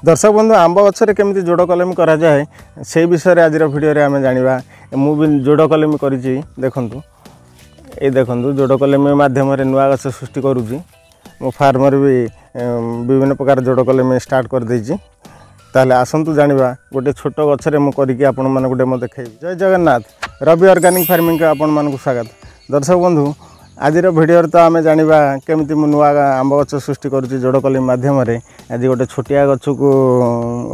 दर्शक बंधु आंब गचर केमी जोड़ कलमी करा जाए से विषय आज भिडियो आम जाना मुझे जोड़ कलमी कर देखु ये देखु जोड़ कलमी मध्यम नुआ गछ सृष्टि करुँची मो फार्मर भी विभिन्न प्रकार जोड़ कलमी स्टार्ट कर देछि। ताले आसतु जाना गोटे छोट गचर मुझे आपण मैंने गोटे मत देखे। जय जगन्नाथ रवि ऑर्गेनिक फार्मिंग का आपण मानक स्वागत। दर्शक बंधु आज भिडियो तो आम जाना केमी नुआ आंब गछ सृष्टि करुँची जोड़ कलमी मध्यम आज गोटे छोटिया गछ को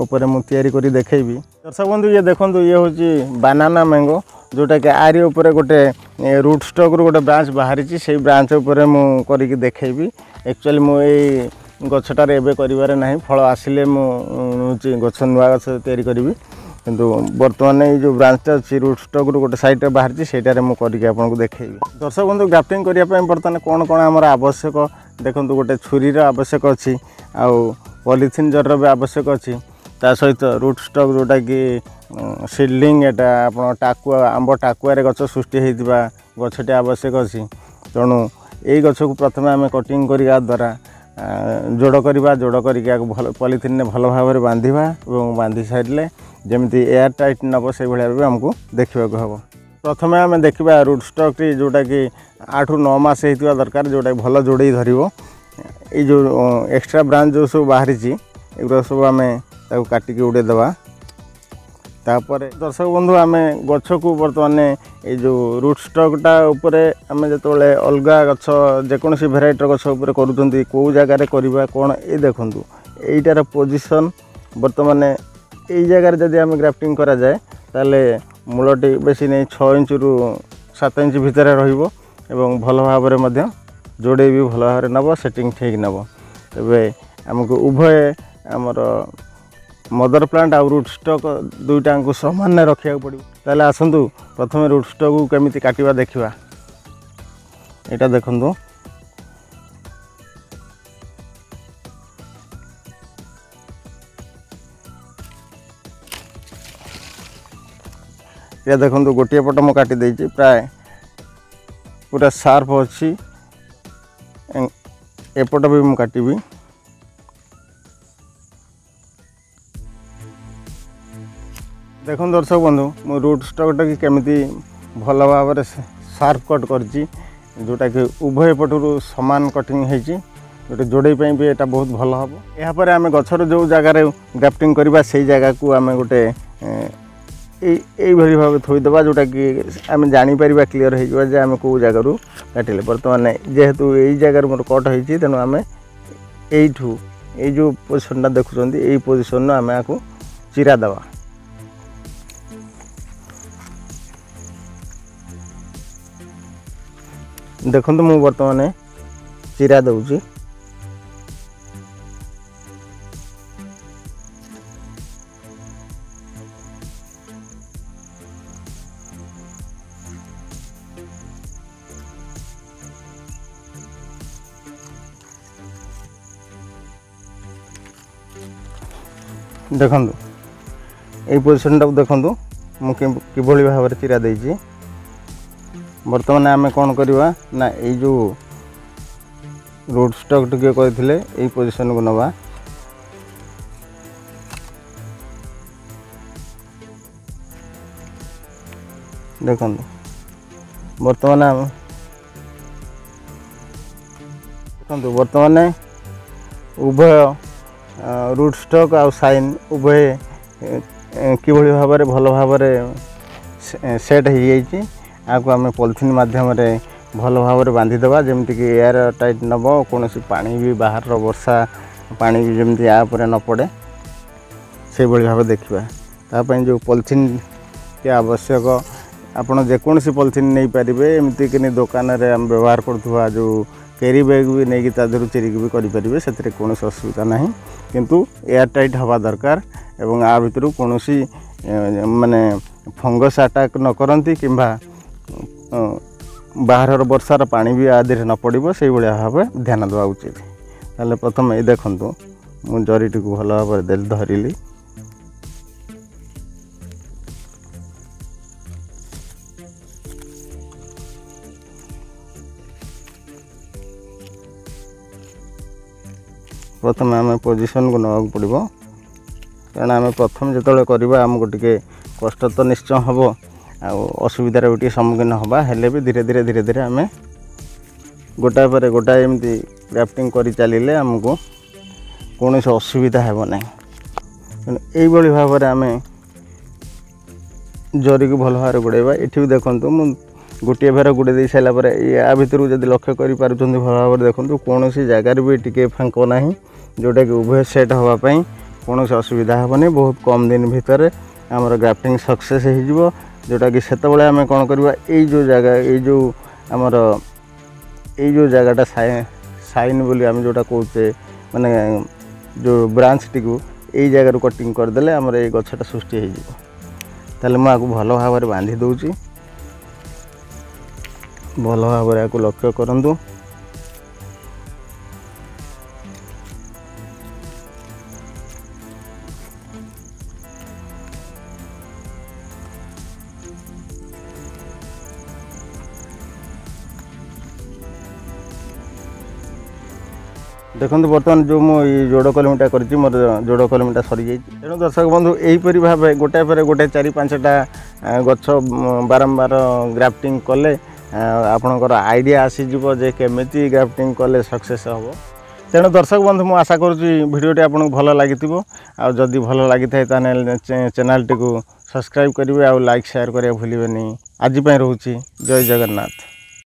ऊपर मुझे या देखी। दर्शक बंधु ये देखो ये हूँ बानाना मैंगो जोटा कि आरी उपर गोटे रूट स्टॉक रू गोटे ब्रांच बाहरी से ब्रांच उपर मुझे देखी। एक्चुअली मुझे गछटार एवं कर फल आसिले मुझे गछ नुआ गछ तैयारी करी किंतु बर्तमान ये जो ब्रांचटा अच्छी रूट स्टॉक रू गोटे साइड बाहरी से मुझे आपको देखी। दर्शक बंधु ग्राफ्टिंग करने बर्तमान कौन कौन आमर आवश्यक देखो गोटे छुरीर आवश्यक अच्छी आउ पॉलिथिन जर भी आवश्यक अच्छी ता सहित रूट स्टॉक जोटा कि सीडलिंग एटा आप टाकुआ आंब टाकुआर गछ सृष्टि होता गछटे आवश्यक अच्छी। तेणु यही गछ को प्रथम आम कटिंग करने द्वारा जोड़ करवा जोड़ करके भल पॉलिथिन ने भल भाव में बांधिबा और बांधि सारे जमी एयर टाइट नब से भाया आमको देखा हम। प्रथम आम देखा रूट स्टॉक जोटा कि 8 ରୁ 9 मास होता दरकार जोटा भल जोड़े धर ये जो एक्स्ट्रा ब्रांच जो सब बाहरी एगुरा सब आम काटिकी उड़े देवा। तापर दर्शक बंधु आम गछ को बर्तमान ये जो रूट स्टॉकटा उपरे आम जो अलग गछ जेकोसी भेराइटर गछ उपर करूँ कौ जगार करवा कौन ये देखूँ यहीटार पोजिशन बर्तमान यही जगार जदि आम ग्राफ्टिंग करा जाए ताले मूलटी बेसी नहीं 6 इंच रू 7 इंच भितर रही भल भाव में जोड़े भी भल भाव नब सेटिंग ठीक नब। तेरे आमको उभय आमर मदर प्लांट आउ रूट स्टॉक दुईटा को समान रखा पड़ो। ताले आसतु प्रथम रूट स्टॉक को केमी काटिबा देखा। यहाँ देखु या देखो गोटे पट मु काटी देछि प्राय पूरा शार्प अच्छी एपट भी मु काटिबी। देखो दर्शक बंधु मो रूट स्टॉकटा कि केमी भल भाव में शार्प कट करछि जोटा कि उभय पटू समान कटिंग होती गोटे जोड़े भी यहाँ बहुत भल हम। यापर आम गचर जो जगार ग्राफ्टिंग करवा से जगह को आम गोटे यही भाव थोईदे जोटा कि आम जापर क्लीयर हो आम कौ जगार काटिले। बर्तमान जेहेतु यही जगार मोर कट होती तेणु आम यू ये जो पोजिशनटा देखुं यही पोजिशन आम आपको चिरा दवा। देखो मु बर्तमान चिरा दूची देखु यही पोजिशन टाक देखु कि भाव में चिरा देछि। बर्तमान आम कौन करवा ना ये जो रूट स्टॉक टिके करथिले यही पोजिशन को नवा। देखो बर्तमान आम देखो बर्तमान उभय रूट स्टॉक आउ साइन उभय कि भाव में भल भाव में सेट हो जाइए। आपको आम पॉलिथिन माध्यम भल भाव में बांधिदेवा जमीक एयर टाइट नब कौन पानी भी बाहर वर्षा पानी भी जमी यापर न पड़े से भाव देखा। तापाई जो पॉलिथिन के आवश्यक आपड़ जेकोसी पॉलिथिन नहीं पारे एमती कि दुकान में आम व्यवहार करुवा जो कैरी बैग भी नहीं तादर चिरिक भी करेंगे से कौन असुविधा ना किंतु एयर टाइट हवा दरकार एवं आ भर कौन माने फंगस अटैक न करती कि बाहर वर्षार पानी भी आदि न पड़ो से भाव ध्यान देवा उचित। ताले प्रथम ये देखु मु जरीटी को भल भाव धरली प्रथम आम पोजिशन को नवा पड़ो। कारण आम प्रथम जो करवा आमको टे कष्ट तो निश्चय हम असुविधार भी सम्मुखीन हवा हेले भी धीरे धीरे धीरे धीरे आम गोटाए पर गोटाए एमती ग्राफ्टिंग कर चलिए आमको कौन असुविधा हेब ना यही भाव में आम जरी को भल भाव गुड़ेबा ये भी देखूँ मुझे गोटे फेर गुड़े दे सारापर या भितर जब लक्ष्य कर भल भाव में देखूँ कौन जगार भी टी फाँक ना जोटा कि उभय सेट हाँपाई कौन असुविधा हेनी बहुत कम दिन भितर आमर ग्राफ्टिंग सक्सेस हो जोटा कि से आम कौन करवा जो जगह जो आमर यो जगहटा साइन बोली आम जोटा कहते माने जो ब्रांच टी को यही जगार कटिंग करदे आमर ये गछटा सृष्टि हो मुझे भल भाव में बांधी दूची भल भाव में लक्ष्य करूँ देखो बर्तमान जो मुझे जोड़ कलमीटा कर मोर जोड़ कलमीटा सरी जाइए तेणु दर्शक बंधु यहीपरी भाव गोटाए पर गोटे 4-5टा गछ बारंबार ग्राफ्टिंग कले आपणकर आइडिया आसीजिव जे केमिति ग्राफ्टिंग कले सक्सेस हम तेणु दर्शक बंधु मुझे आशा करुँची भिडियोटी आपको भल लगी आदि भल लगी था चैनल टी को सब्सक्राइब करेंगे आउ लाइक शेयर करेंगे भूलें आज रोचे जय जगन्नाथ।